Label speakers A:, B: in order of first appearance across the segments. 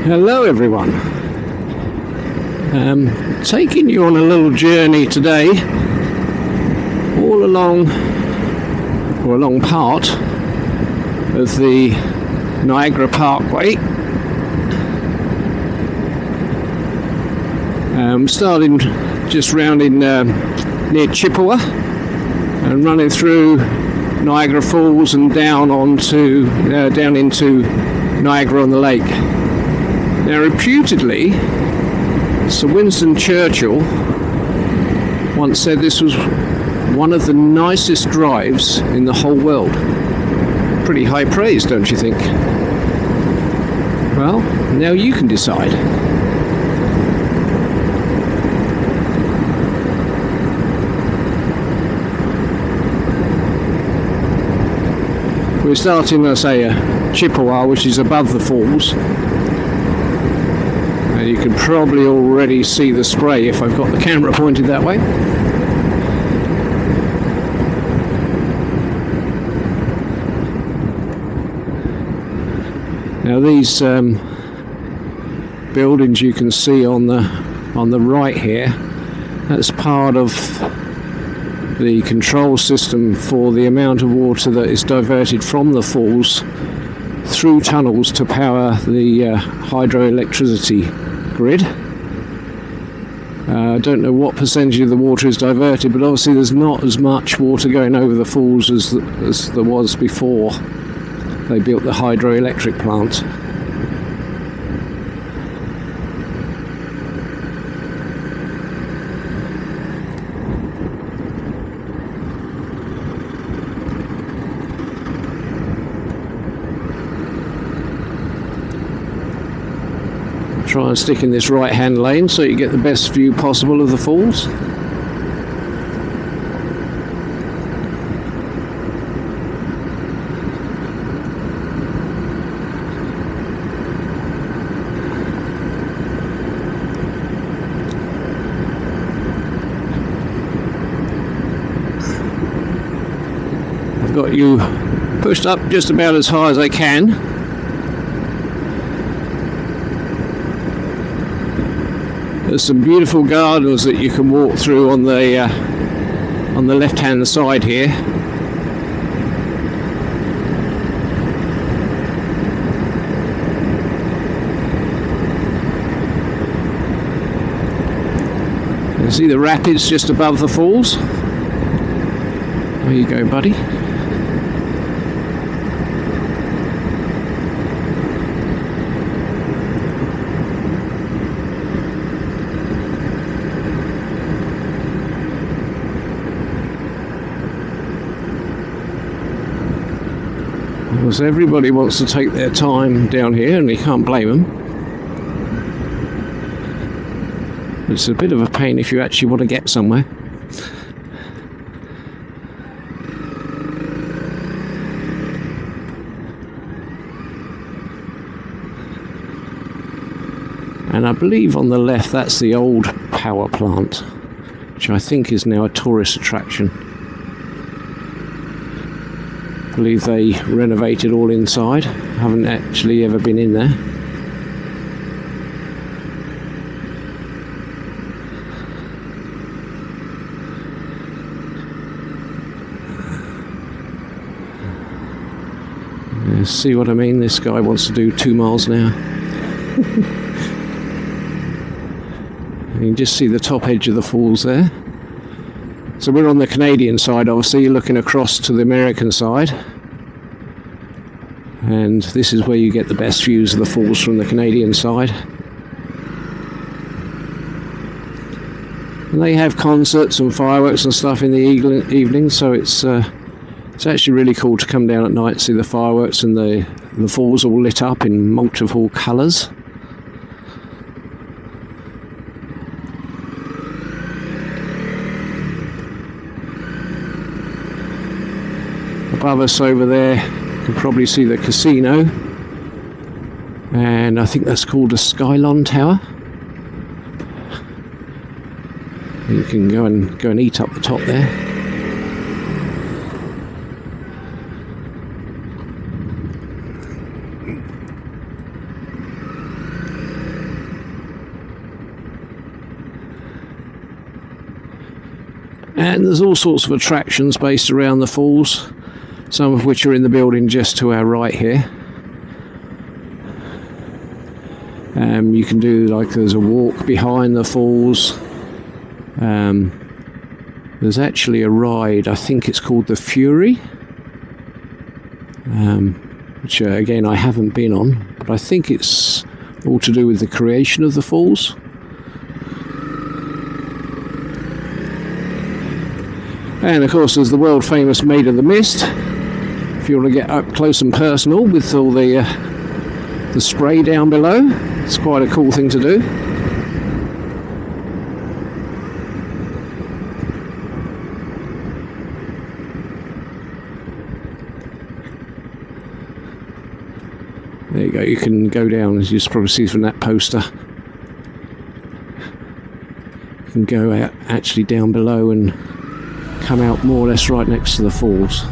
A: Hello everyone. Taking you on a little journey today, all along part of the Niagara Parkway. Starting just rounding near Chippewa and running through Niagara Falls and down into Niagara-on-the-Lake. Now, reputedly, Sir Winston Churchill once said this was one of the nicest drives in the whole world. Pretty high praise, don't you think? Well, now you can decide. We're starting, let's say, Chippewa, which is above the falls. And you can probably already see the spray if I've got the camera pointed that way. Now these buildings you can see on the right here, that's part of the control system for the amount of water that is diverted from the falls through tunnels to power the hydroelectricity grid. I don't know what percentage of the water is diverted, but obviously there's not as much water going over the falls as there was before they built the hydroelectric plant. Try and stick in this right hand lane so you get the best view possible of the falls. I've got you pushed up just about as high as I can. There's some beautiful gardens that you can walk through on the left hand side here. You see the rapids just above the falls. There you go, buddy. Because everybody wants to take their time down here, and you can't blame them. It's a bit of a pain if you actually want to get somewhere. And I believe on the left that's the old power plant, which I think is now a tourist attraction. I believe they renovated all inside. I haven't actually ever been in there. Yeah, see what I mean? This guy wants to do 2 miles an hour. You can just see the top edge of the falls there. So we're on the Canadian side, obviously, you're looking across to the American side. And this is where you get the best views of the falls from the Canadian side. And they have concerts and fireworks and stuff in the evening, so it's actually really cool to come down at night and see the fireworks and the falls all lit up in multiple colours. Above us over there, you can probably see the casino, and I think that's called a Skylon Tower. You can go and eat up the top there. And there's all sorts of attractions based around the falls, some of which are in the building just to our right here. You can do, like, there's a walk behind the falls. There's actually a ride, I think it's called the Fury, which again I haven't been on, but I think it's all to do with the creation of the falls. And of course there's the world famous Maid of the Mist, if you want to get up close and personal with all the spray down below. It's quite a cool thing to do. There you go, you can go down, as you probably see from that poster. You can go out actually down below and come out more or less right next to the falls.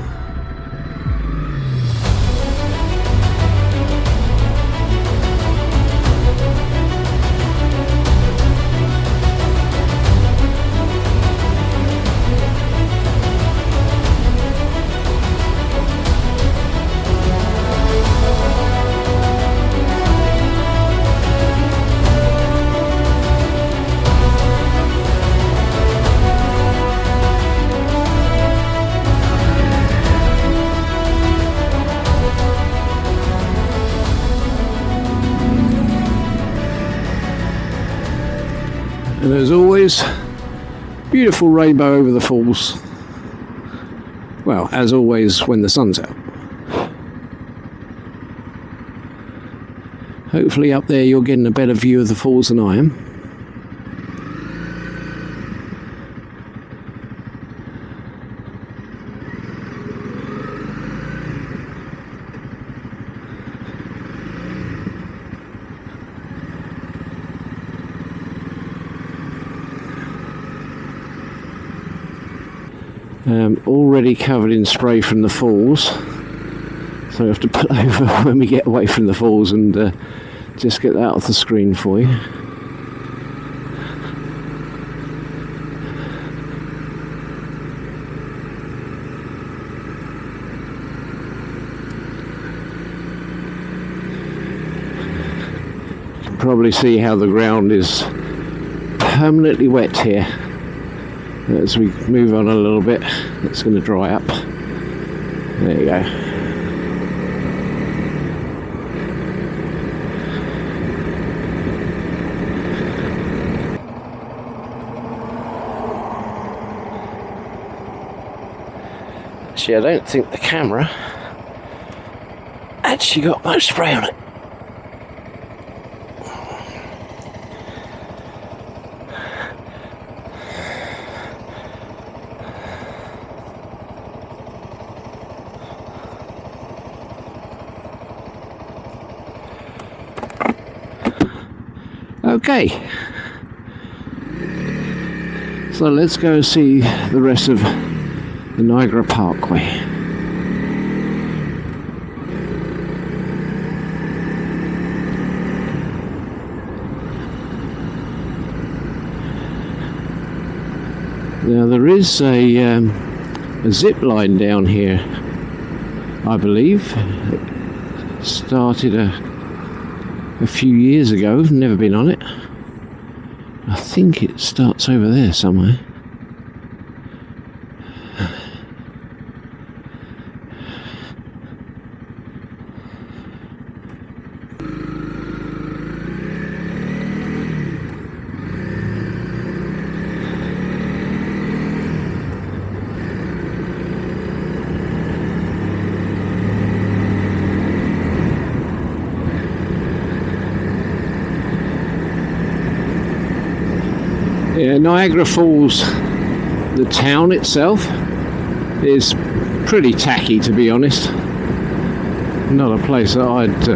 A: And as always, beautiful rainbow over the falls. Well, as always when the sun's out. Hopefully up there you're getting a better view of the falls than I am. Already covered in spray from the falls, so I have to pull over when we get away from the falls and just get that off the screen for you. You can probably see how the ground is permanently wet here. As we move on a little bit, it's going to dry up. There you go. Actually, I don't think the camera actually got much spray on it. Okay, so let's go see the rest of the Niagara Parkway. Now there is a zip line down here, I believe. It started a few years ago. I've never been on it. I think it starts over there somewhere. Yeah, Niagara Falls, the town itself, is pretty tacky, to be honest. Not a place that I'd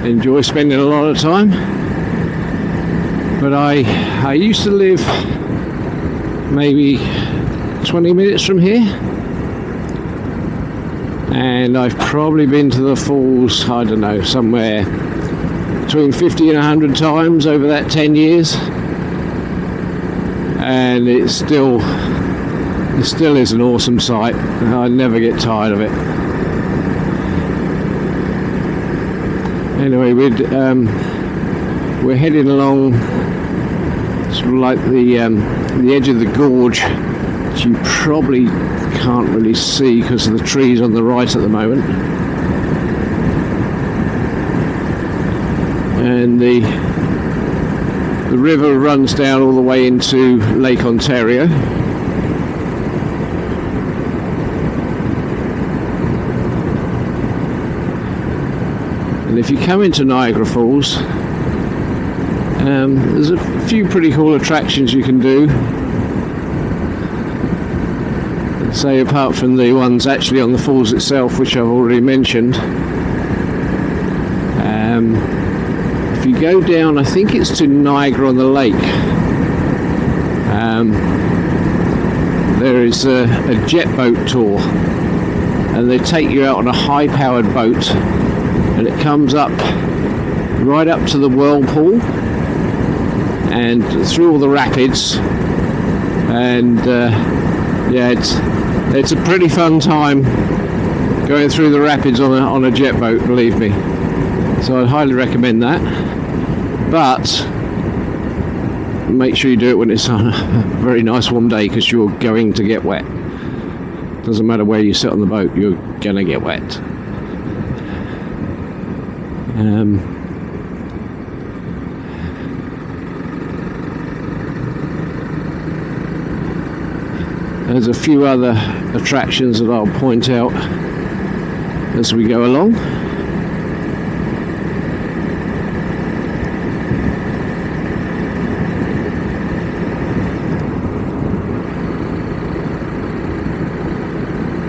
A: enjoy spending a lot of time. But I used to live maybe 20 minutes from here, and I've probably been to the falls, I don't know, somewhere between 50 and 100 times over that 10 years. And it's still It still is an awesome sight. I never get tired of it. Anyway, we're heading along sort of like the edge of the gorge, which you probably can't really see because of the trees on the right at the moment. And the river runs down all the way into Lake Ontario. And if you come into Niagara Falls, there's a few pretty cool attractions you can do. Say apart from the ones actually on the falls itself, which I've already mentioned. If you go down, I think it's to Niagara-on-the-Lake, there is a jet boat tour, and they take you out on a high-powered boat, and it comes up right up to the whirlpool and through all the rapids, and yeah, it's a pretty fun time going through the rapids on a jet boat, believe me. So I'd highly recommend that, but make sure you do it when it's on a very nice warm day, because you're going to get wet. Doesn't matter where you sit on the boat, you're gonna get wet. There's a few other attractions that I'll point out as we go along.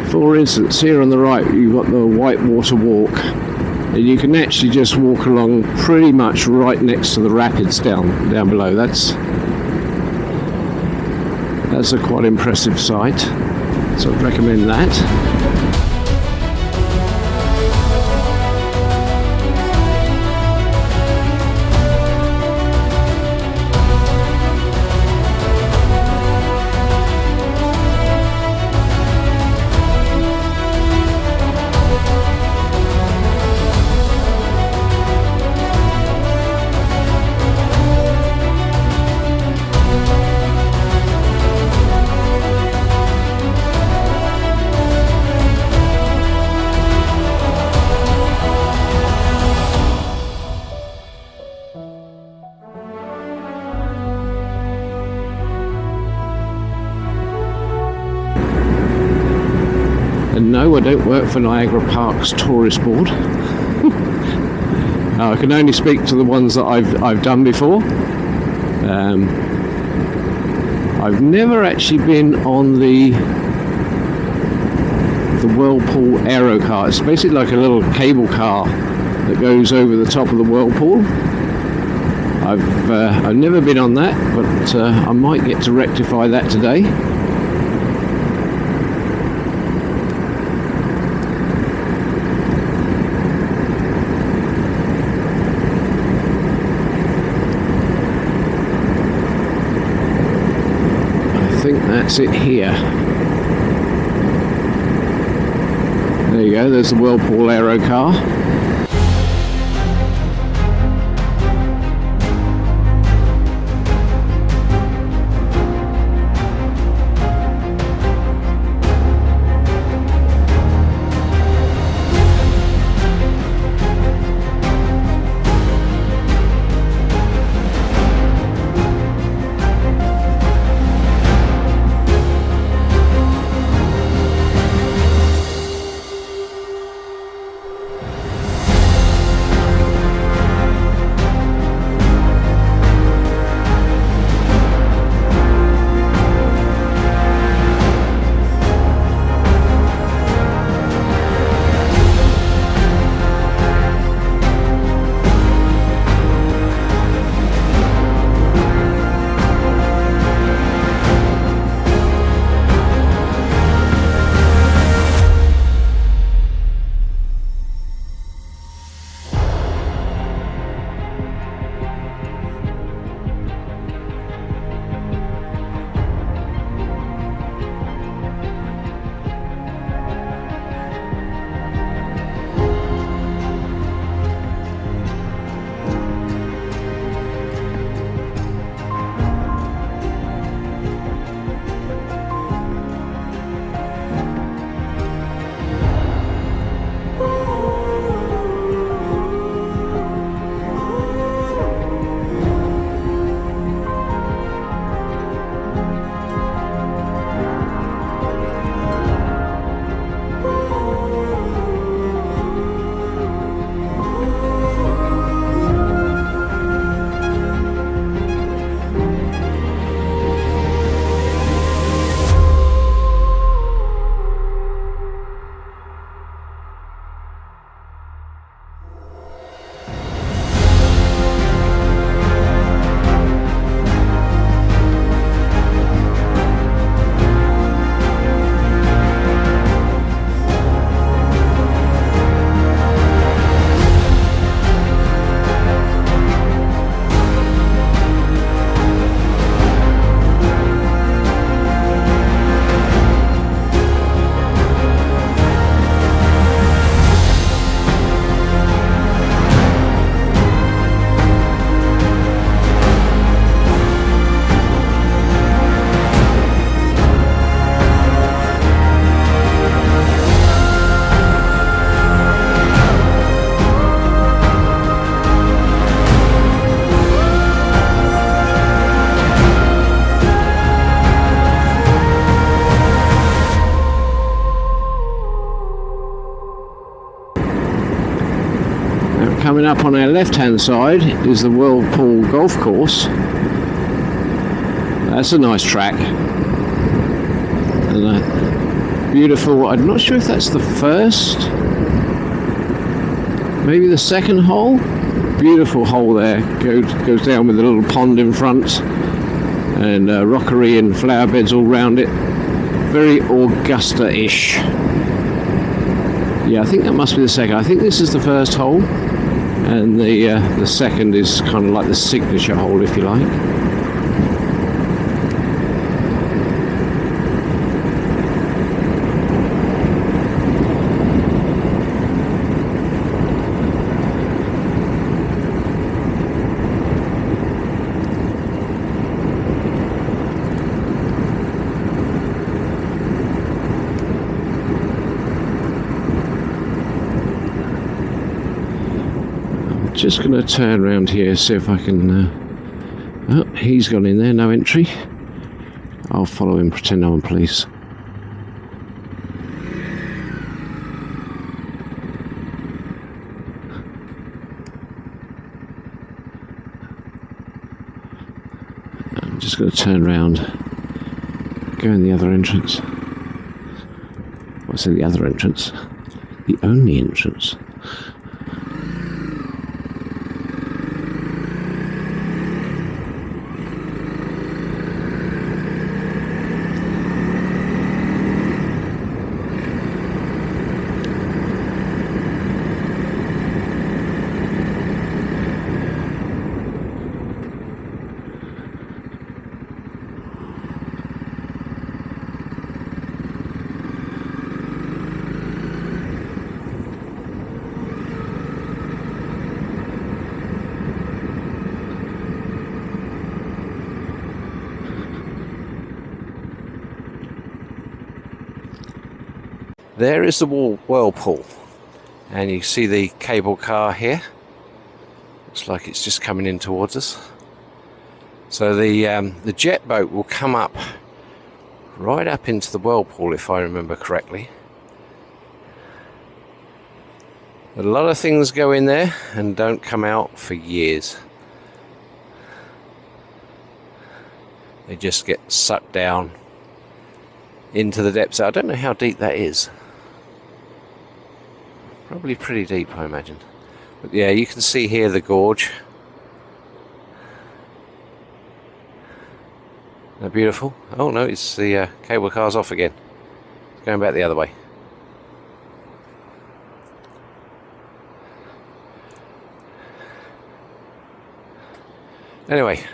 A: For instance, here on the right you've got the Whitewater Walk, and you can actually just walk along pretty much right next to the rapids down below. That's a quite impressive sight, so I'd recommend that. And no, I don't work for Niagara Parks Tourist Board. I can only speak to the ones that I've done before. I've never actually been on the Whirlpool Aero car. It's basically like a little cable car that goes over the top of the whirlpool. I've never been on that, but I might get to rectify that today. I think that's it here. There you go, there's the Whirlpool Aero car. Coming up on our left hand side is the Whirlpool golf course. That's a nice track. And beautiful, I'm not sure if that's the first, maybe the second hole. Beautiful hole there, goes down with a little pond in front and rockery and flower beds all round it. Very Augusta-ish. Yeah, I think that must be the second. I think this is the first hole, and the second is kind of like the signature hole, if you like. Just going to turn around here, see if I can... oh, he's gone in there, no entry. I'll follow him, pretend no one police. I'm just going to turn around, go in the other entrance. What's in the other entrance? The only entrance. There is the Whirlpool, and you see the cable car here. Looks like it's just coming in towards us. So the jet boat will come up right up into the Whirlpool, if I remember correctly. A lot of things go in there and don't come out for years. They just get sucked down into the depths. I don't know how deep that is. Probably pretty deep, I imagine. But yeah, you can see here the gorge. Isn't that beautiful? Oh no, it's the cable car's off again. It's going back the other way. Anyway,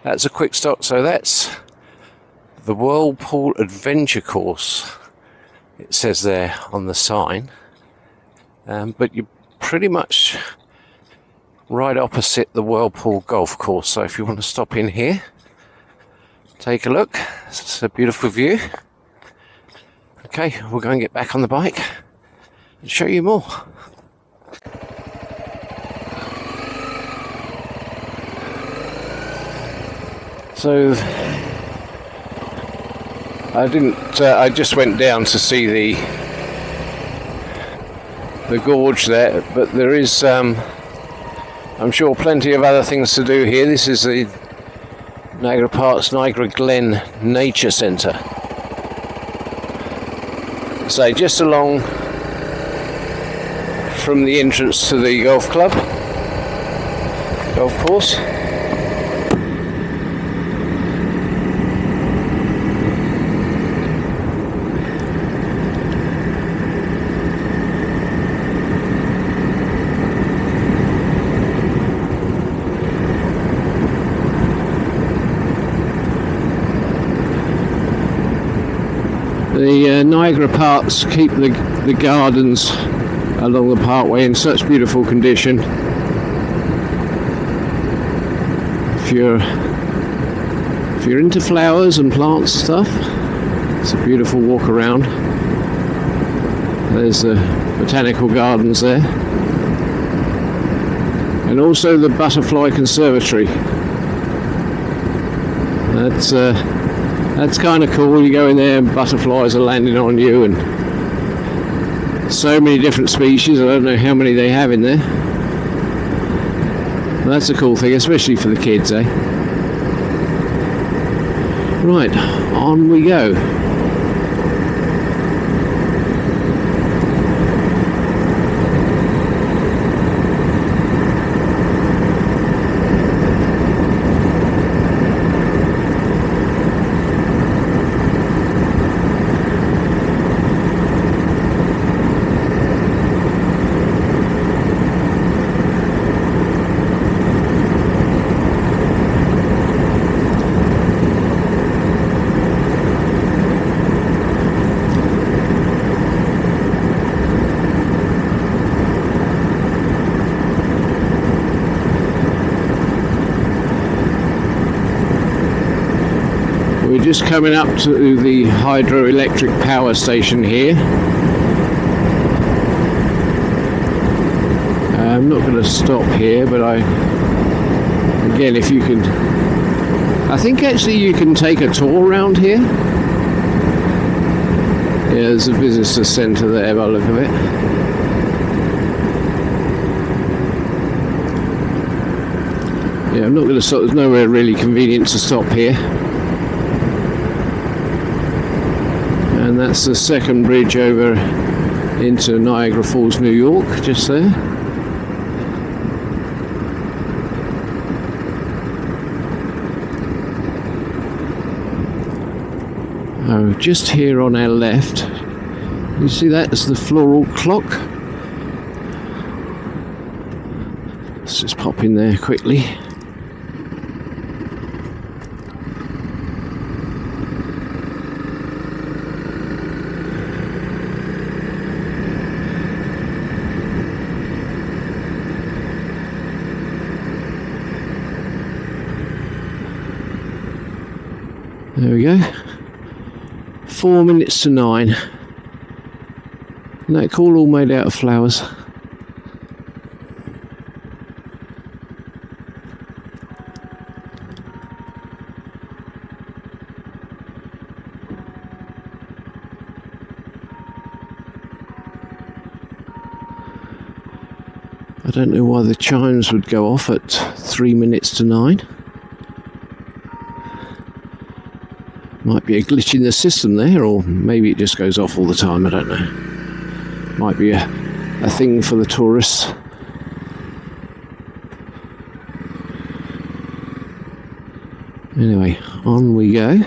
A: that's a quick stop. So that's the Whirlpool Adventure Course. It says there on the sign. But you're pretty much right opposite the Whirlpool golf course. So if you want to stop in here, take a look. It's a beautiful view. Okay, we'll go and get back on the bike and show you more. So I just went down to see the gorge there, but there is I'm sure plenty of other things to do here. This is the Niagara Park's Niagara Glen Nature Centre. So just along from the entrance to the golf course. The Niagara Parks keep the gardens along the parkway in such beautiful condition. If you're into flowers and plants and stuff, it's a beautiful walk around. There's the botanical gardens there, and also the butterfly conservatory. That's kind of cool. You go in there and butterflies are landing on you, and so many different species. I don't know how many they have in there. Well, that's a cool thing, especially for the kids, eh? Right, on we go. We're just coming up to the hydroelectric power station here. I'm not going to stop here, but again, if you can, I think actually you can take a tour around here. Yeah, there's a visitor centre there by the look of it. Yeah, I'm not going to stop, there's nowhere really convenient to stop here. And that's the second bridge over into Niagara Falls, New York, just there. Oh, just here on our left, you see that's the floral clock. Let's just pop in there quickly. There we go. 4 minutes to 9. Isn't that cool? All made out of flowers. I don't know why the chimes would go off at 3 minutes to 9. Might be a glitch in the system there, or maybe it just goes off all the time, I don't know. Might be a thing for the tourists. Anyway, on we go.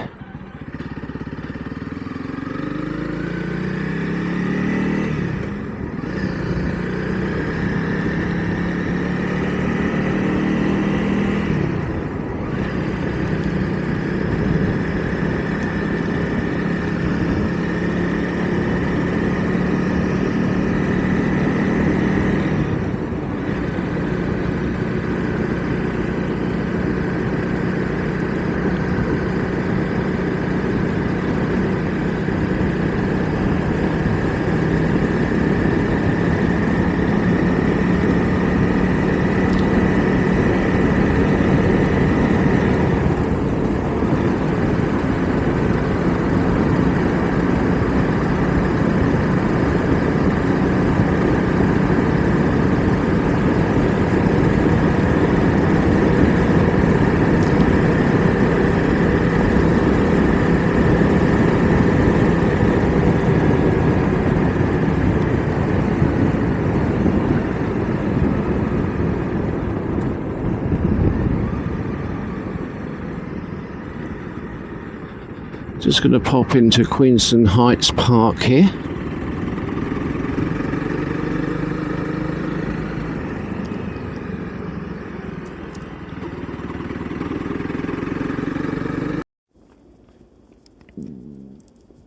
A: Just going to pop into Queenston Heights Park here.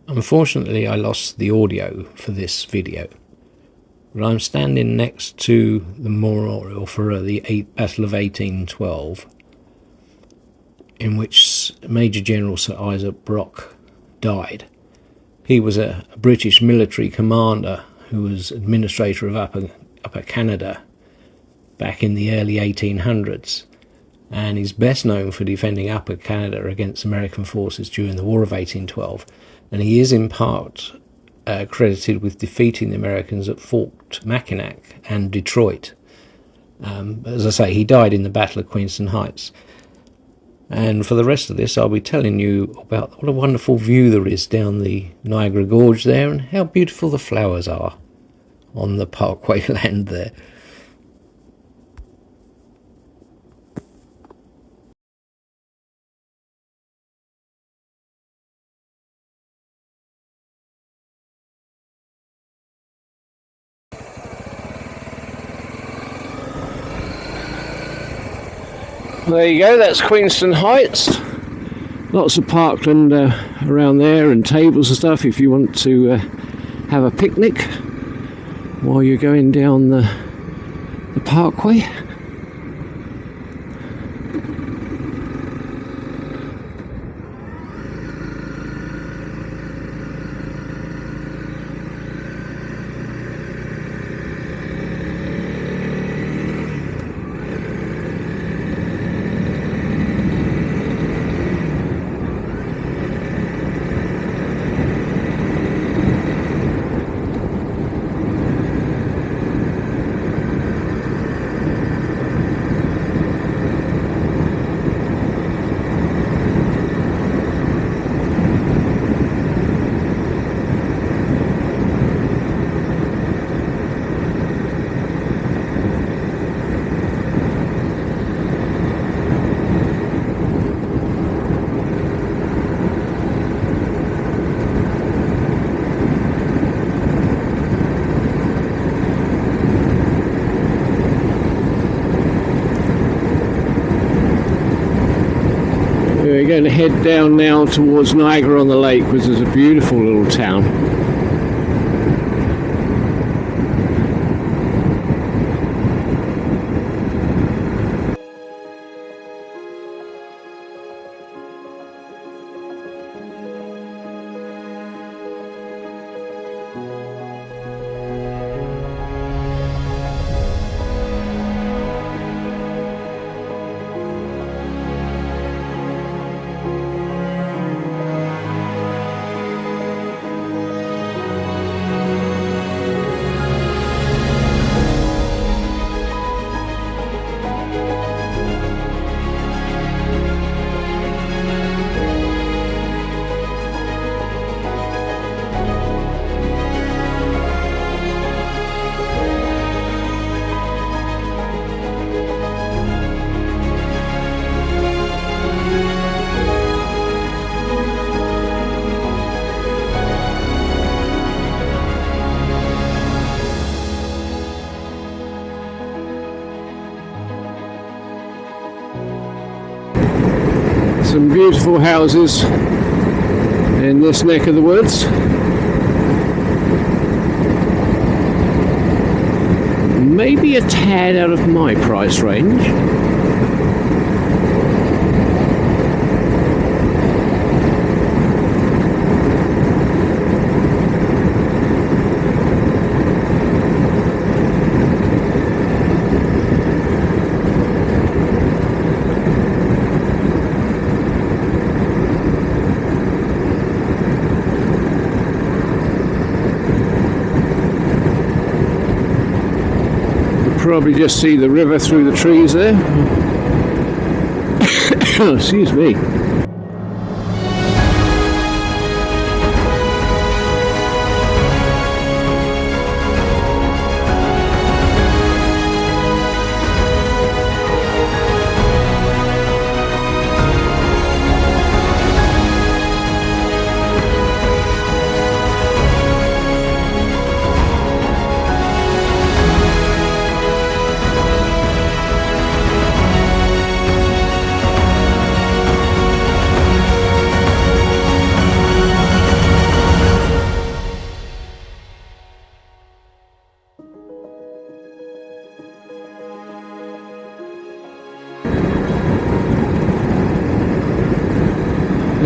B: Unfortunately, I lost the audio for this video, but I'm standing next to the memorial for the Battle of 1812, in which Major General Sir Isaac Brock died. He was a British military commander who was administrator of Upper Canada back in the early 1800s, and is best known for defending Upper Canada against American forces during the War of 1812, and he is in part credited with defeating the Americans at Fort Mackinac and Detroit. As I say, he died in the Battle of Queenston Heights. And for the rest of this, I'll be telling you about what a wonderful view there is down the Niagara Gorge there, and how beautiful the flowers are on the parkway land there.
A: There you go, that's Queenston Heights. Lots of parkland around there, and tables and stuff if you want to have a picnic while you're going down the parkway. We're going to head down now towards Niagara-on-the-Lake, which is a beautiful little town. Some beautiful houses in this neck of the woods. Maybe a tad out of my price range. Probably just see the river through the trees there. Excuse me.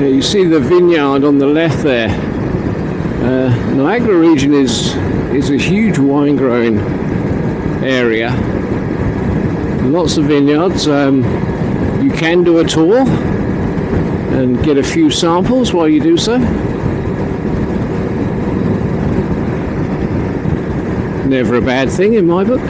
A: You see the vineyard on the left there. Niagara region is a huge wine growing area. Lots of vineyards. You can do a tour and get a few samples while you do so. Never a bad thing in my book.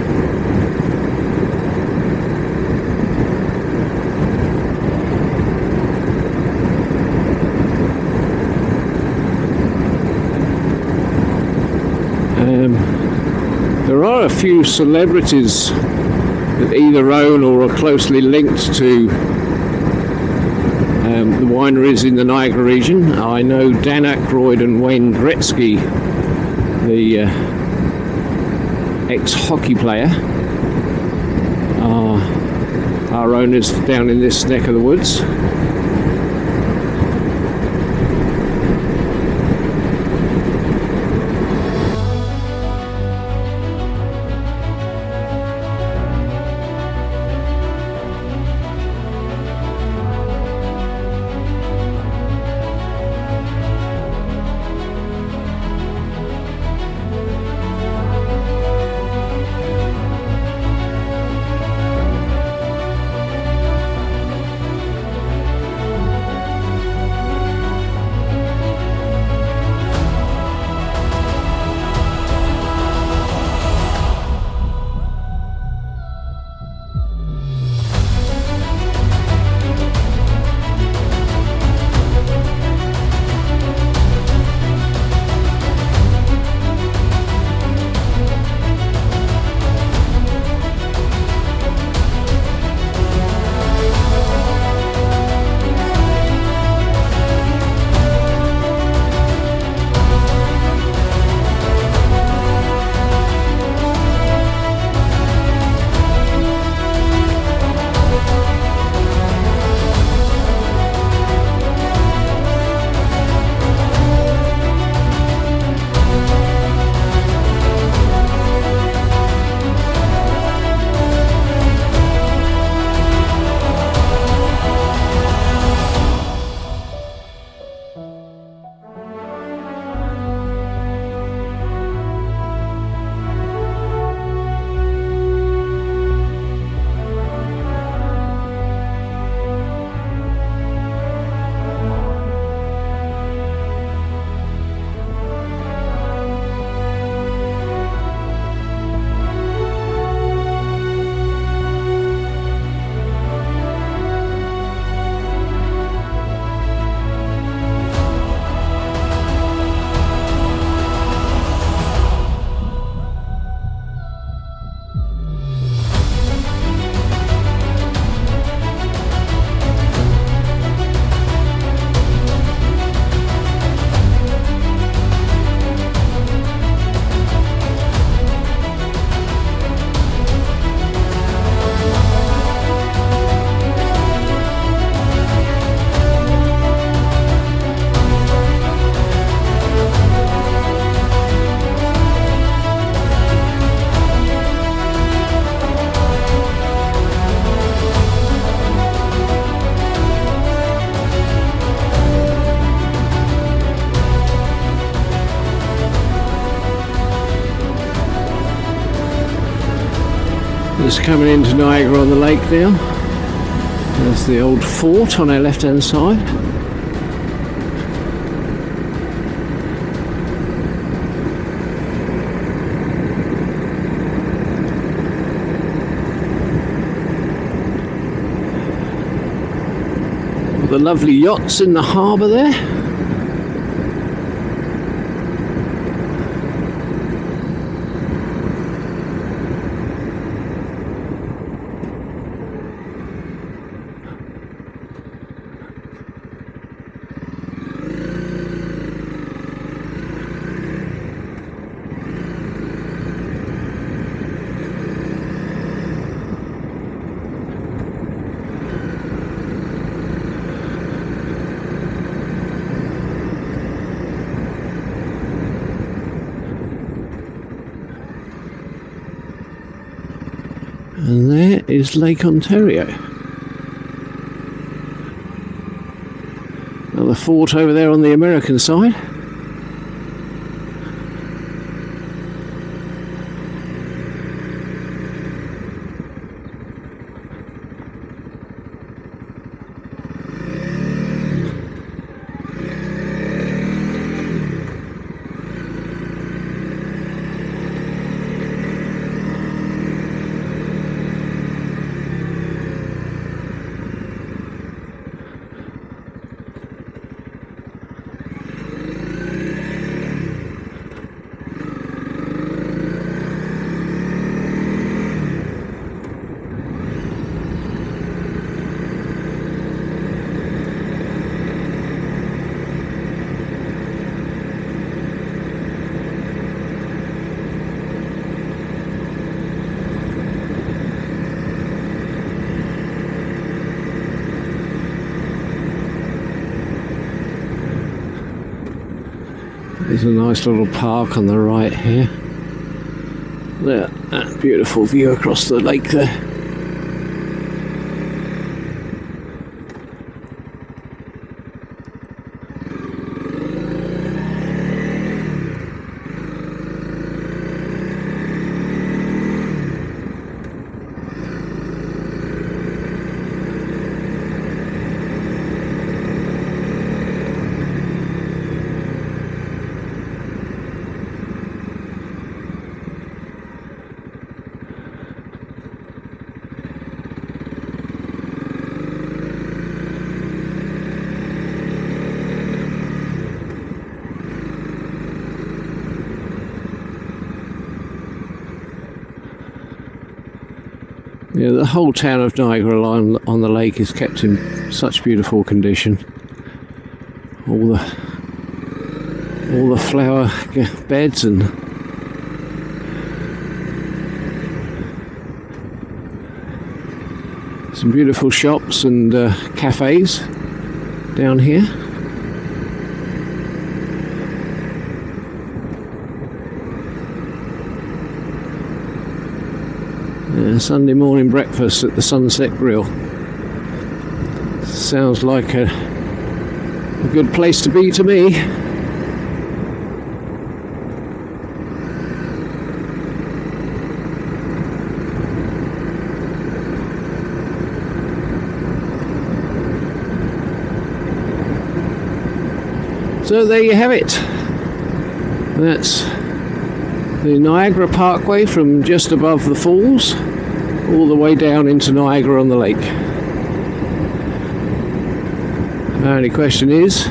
A: There are a few celebrities that either own or are closely linked to the wineries in the Niagara region. I know Dan Aykroyd and Wayne Gretzky, the ex-hockey player, are owners down in this neck of the woods. Just coming into Niagara-on-the-Lake now. There's the old fort on our left-hand side. The lovely yachts in the harbour there. And there is Lake Ontario. Now the fort over there on the American side. There's a nice little park on the right here. There, that beautiful view across the lake there. Yeah, the whole town of Niagara-on-the-Lake is kept in such beautiful condition. All the flower beds and some beautiful shops and cafes down here. Sunday morning breakfast at the Sunset Grill. Sounds like a good place to be to me. So there you have it. That's the Niagara Parkway from just above the falls all the way down into Niagara-on-the-Lake. My only question is,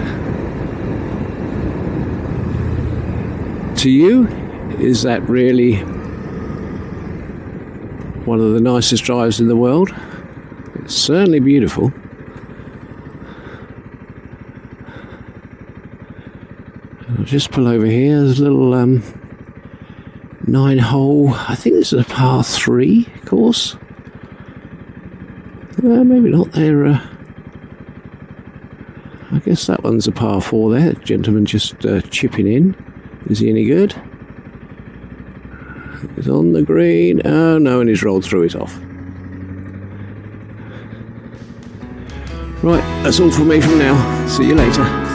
A: to you, is that really one of the nicest drives in the world? It's certainly beautiful. I'll just pull over here. There's a little 9-hole, I think this is a par 3 course. Maybe not there. I guess that one's a par 4 there. The gentleman just chipping in. Is he any good? He's on the green. Oh no, and he's rolled through it off. Right, that's all from me from now. See you later.